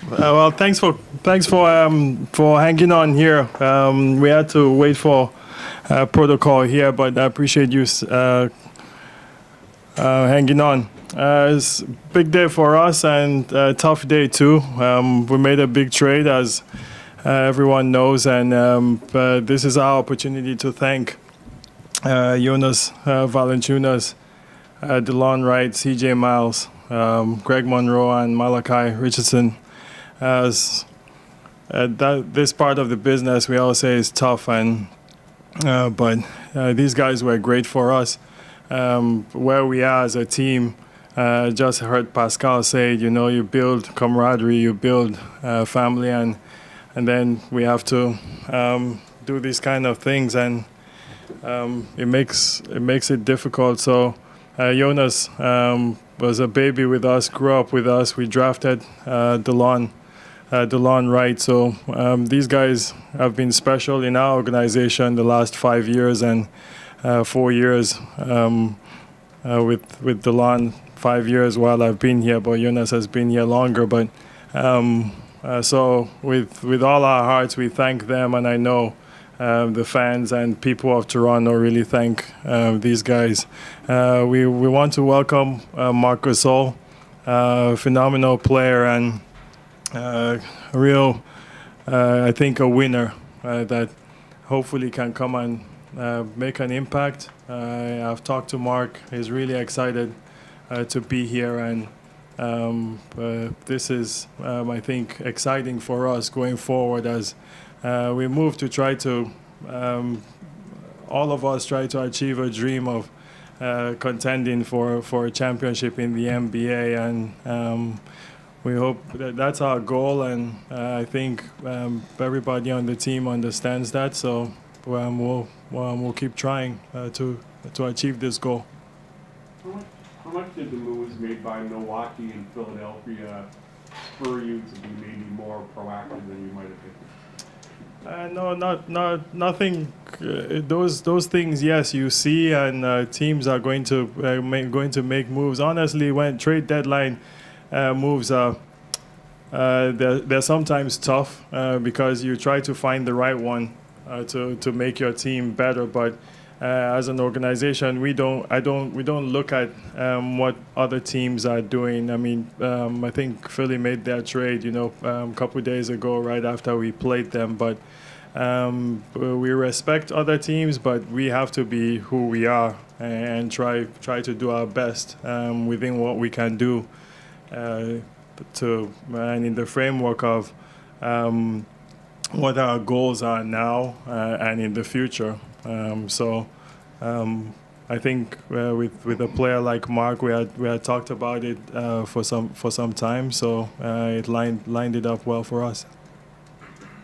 Well, thanks for hanging on here. We had to wait for protocol here, but I appreciate you hanging on. It's a big day for us and a tough day too. We made a big trade, as everyone knows, and this is our opportunity to thank Jonas Valančiūnas, DeLon Wright, CJ Miles, Greg Monroe, and Malachi Richardson. As this part of the business, we all say is tough, and but these guys were great for us. Where we are as a team, just heard Pascal say, you build camaraderie, you build family, and then we have to do these kind of things, and it makes it difficult. So Jonas was a baby with us, grew up with us. We drafted DeLon Wright. So these guys have been special in our organization the last 5 years and 4 years with DeLon, 5 years while I've been here, but Jonas has been here longer. But so with all our hearts, we thank them, and I know the fans and people of Toronto really thank these guys. We want to welcome Marc Gasol, phenomenal player and real, I think, a winner that hopefully can come and make an impact. I've talked to Marc. He's really excited to be here, and this is, I think, exciting for us going forward as we move to try to, all of us try to achieve a dream of contending for a championship in the NBA, and we hope that that's our goal, and I think everybody on the team understands that. So we'll keep trying to achieve this goal. How much did the moves made by Milwaukee and Philadelphia spur you to be maybe more proactive than you might have been? No, nothing. Those things, yes, you see, and teams are going to make moves. Honestly, when trade deadline moves are they're sometimes tough because you try to find the right one to make your team better. But as an organization, we don't look at what other teams are doing. I mean, I think Philly made their trade, a couple of days ago, right after we played them. But we respect other teams, but we have to be who we are and try to do our best within what we can do. And in the framework of what our goals are now and in the future. I think with a player like Marc, we had talked about it for some time. So it lined it up well for us.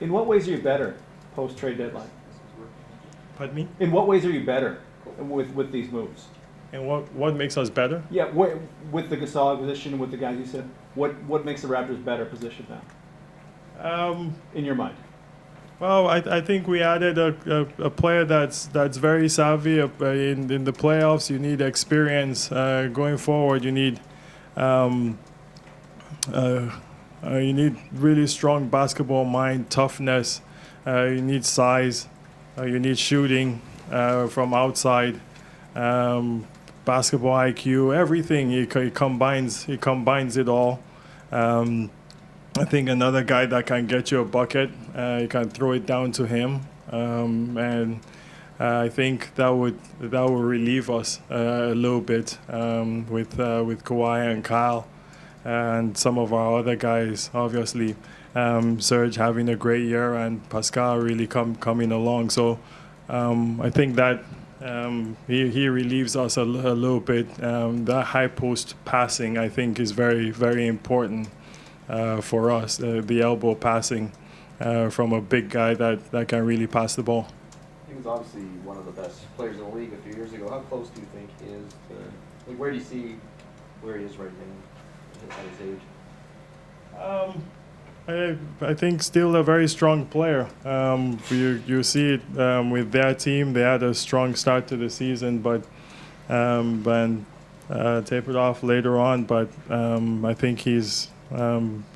In what ways are you better post-trade deadline? Pardon me? In what ways are you better with these moves? And what makes us better? Yeah, with the Gasol acquisition, with the guys you said, what makes the Raptors better positioned now? In your mind? Well, I think we added a player that's very savvy in the playoffs. You need experience going forward. You need really strong basketball mind, toughness. You need size. You need shooting from outside. Basketball IQ, everything. He combines it all. I think another guy that can get you a bucket, you can throw it down to him, and I think that would relieve us a little bit with Kawhi and Kyle, and some of our other guys. Obviously, Serge having a great year and Pascal really coming along. So I think that. He relieves us a little bit. That high post passing, I think, is very, very important for us. The elbow passing from a big guy that can really pass the ball. He was obviously one of the best players in the league a few years ago. How close do you think he is to, where do you see where he is right now at his age? I think still a very strong player. You see it with their team. They had a strong start to the season, but tapered off later on. But I think he's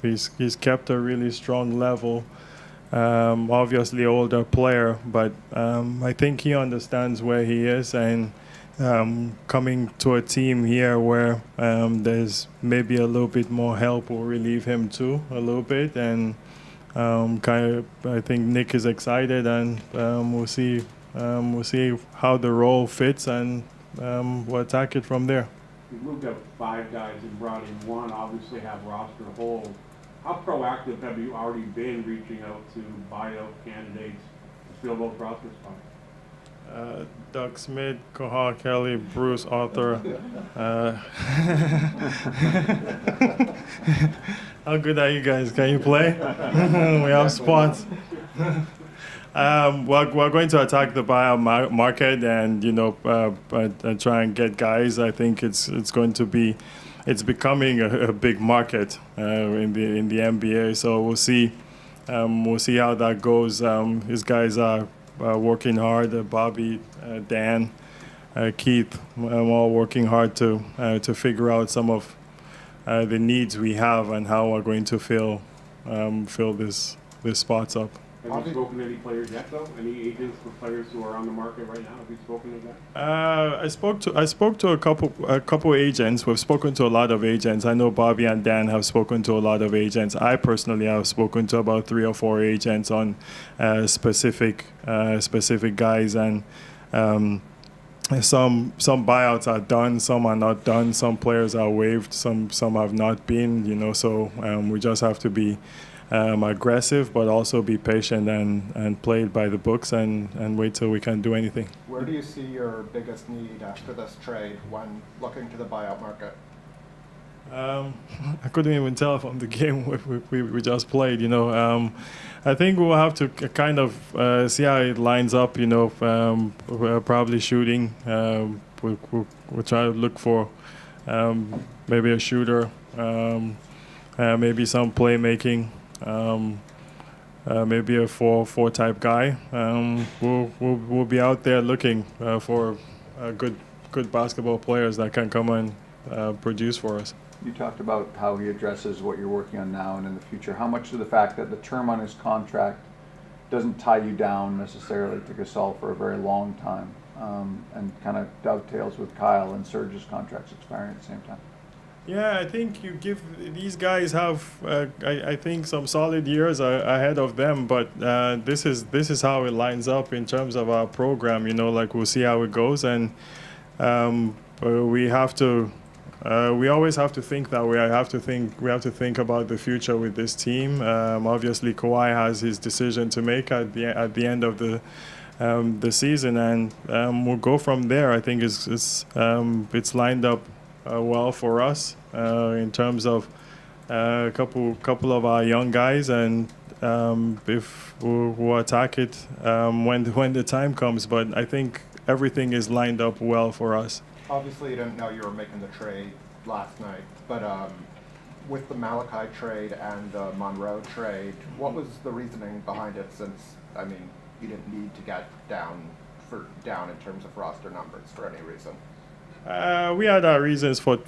He's kept a really strong level. Obviously older player, but I think he understands where he is, and coming to a team here where there's maybe a little bit more help will relieve him too a little bit, and I think Nick is excited, and we'll see how the role fits, and we'll attack it from there. You moved up 5 guys and brought in 1, obviously have roster holes. How proactive have you already been reaching out to buyout candidates to fill those roster spots? Doug Smith, Kohar Kelly, Bruce Arthur. How good are you guys? Can you play? We have spots. We're going to attack the buyout market, and and try and get guys. I think it's becoming a big market in the NBA. So we'll see how that goes. These guys are working hard. Bobby, Dan, Keith, all working hard to figure out some of the needs we have and how we're going to fill this spots up. Have you spoken to any players yet, though? Any agents for players who are on the market right now? Have you spoken to that? I spoke to a couple agents. We've spoken to a lot of agents. I know Bobby and Dan have spoken to a lot of agents. I personally have spoken to about 3 or 4 agents on specific guys, and some buyouts are done, some are not done. Some players are waived, some have not been. So we just have to be aggressive, but also be patient and play it by the books, and wait till we can do anything. Where do you see your biggest need after this trade when looking to the buyout market? I couldn't even tell from the game we just played. I think we'll have to kind of see how it lines up. We're probably shooting. We'll try to look for maybe a shooter, maybe some playmaking. Maybe a 4 type guy. We'll be out there looking for good basketball players that can come and produce for us. You talked about how he addresses what you're working on now and in the future. How much of the fact that the term on his contract doesn't tie you down necessarily to Gasol for a very long time, and kind of dovetails with Kyle and Serge's contracts expiring at the same time? Yeah, I think you give these guys have I think some solid years ahead of them, but this is how it lines up in terms of our program. We'll see how it goes, and we have to. We always have to think that way. We have to think about the future with this team. Obviously, Kawhi has his decision to make at the end of the season, and we'll go from there. I think it's lined up well for us in terms of a couple of our young guys, and if we'll attack it when the time comes. But I think everything is lined up well for us. Obviously, you didn't know you were making the trade last night, but with the Malachi trade and the Monroe trade, what was the reasoning behind it? Since you didn't need to get down in terms of roster numbers for any reason. We had our reasons for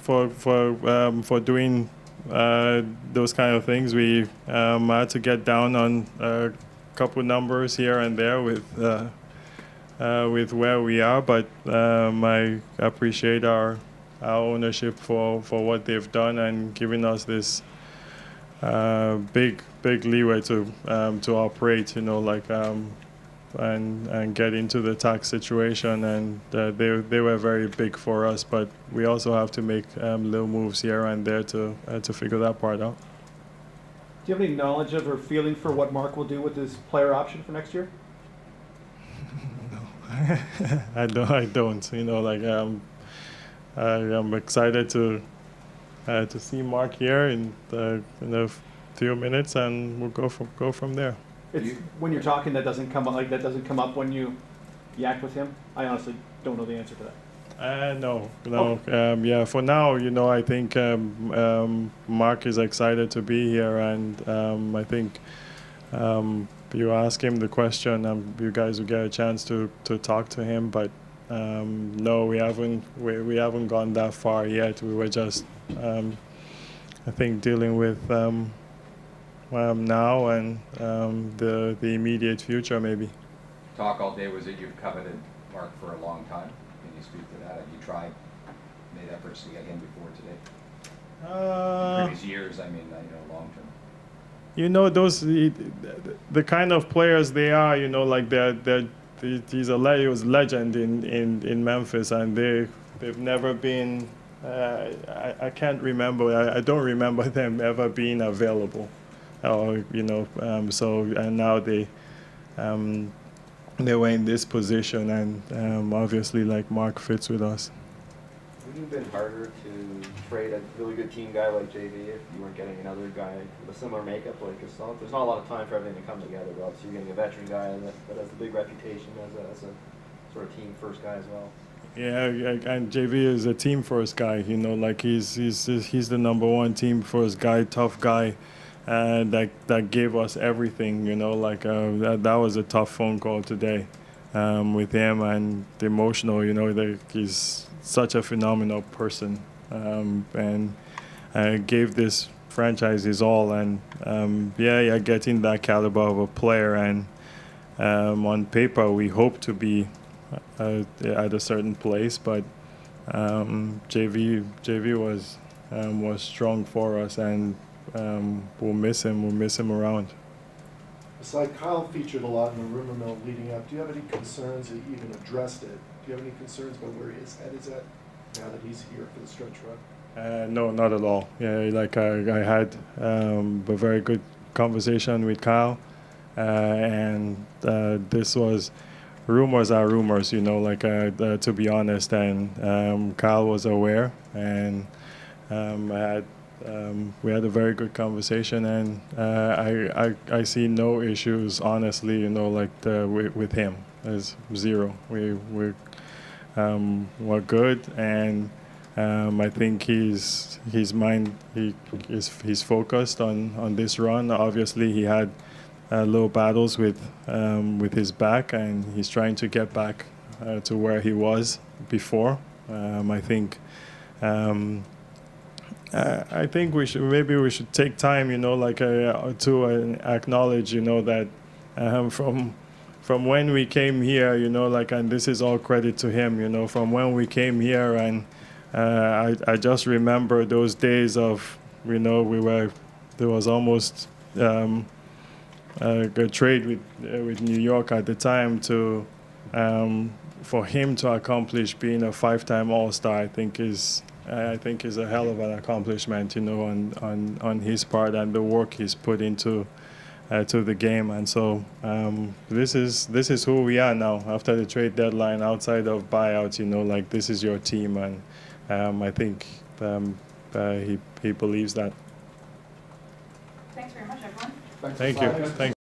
doing those kind of things. We had to get down on a couple numbers here and there with where we are, but I appreciate our ownership for what they've done and giving us this big leeway to operate, and get into the tax situation, and they were very big for us, but we also have to make little moves here and there to figure that part out. Do you have any knowledge of or feeling for what Marc will do with his player option for next year? I don't. I'm excited to see Marc here in a few minutes, and we'll go from there. When you're talking, that doesn't come up when you yak with him. I honestly don't know the answer to that. No. Okay. Yeah, for now, I think Marc is excited to be here, and I think you ask him the question, you guys will get a chance to talk to him. But no, we haven't gone that far yet. We were just I think dealing with now and the immediate future maybe. Talk all day was that you've coveted Marc for a long time. Can you speak to that? Have you made efforts to get him before today? Previous years, I mean, long term. You know, the kind of players they are, you know, like he was legend in Memphis, and they've never been. I can't remember. I don't remember them ever being available, or you know. So and now they were in this position, and obviously, like Marc fits with us. Would it have been harder to trade a really good team guy like JV if you weren't getting another guy with a similar makeup like Gasol? There's not a lot of time for everything to come together, but obviously you're getting a veteran guy that has a big reputation as a sort of team first guy as well. Yeah, and JV is a team first guy. You know, like he's the #1 team first guy, tough guy, that gave us everything. You know, like that was a tough phone call today with him, and the emotional. You know, he's such a phenomenal person, and gave this franchise his all. And yeah, getting that caliber of a player, and on paper we hope to be at a certain place, but JV was strong for us, and we'll miss him. We'll miss him around. Aside, Kyle featured a lot in the rumor mill leading up. Do you have any concerns that you even addressed it? Do you have any concerns about where his head is at now that he's here for the stretch run? No, not at all. Yeah, like I had a very good conversation with Kyle, and this was. Rumors are rumors, you know, like to be honest, and Kyle was aware, and we had a very good conversation, and I see no issues, honestly, you know, like with him. There's zero. We're good, and I think he's focused on this run. Obviously, he had little battles with his back, and he's trying to get back to where he was before. I think we should take time, you know, like to acknowledge, you know, that from when we came here, you know, like, and this is all credit to him, you know, from when we came here, and I just remember those days of, you know, there was almost. A trade with New York at the time for him to accomplish being a 5-time All-Star, I think is a hell of an accomplishment, you know, on his part, and the work he's put into to the game. And so this is who we are now after the trade deadline, outside of buyouts, you know, like this is your team, and I think he believes that. Thanks very much, everyone. Thank you. Thank you.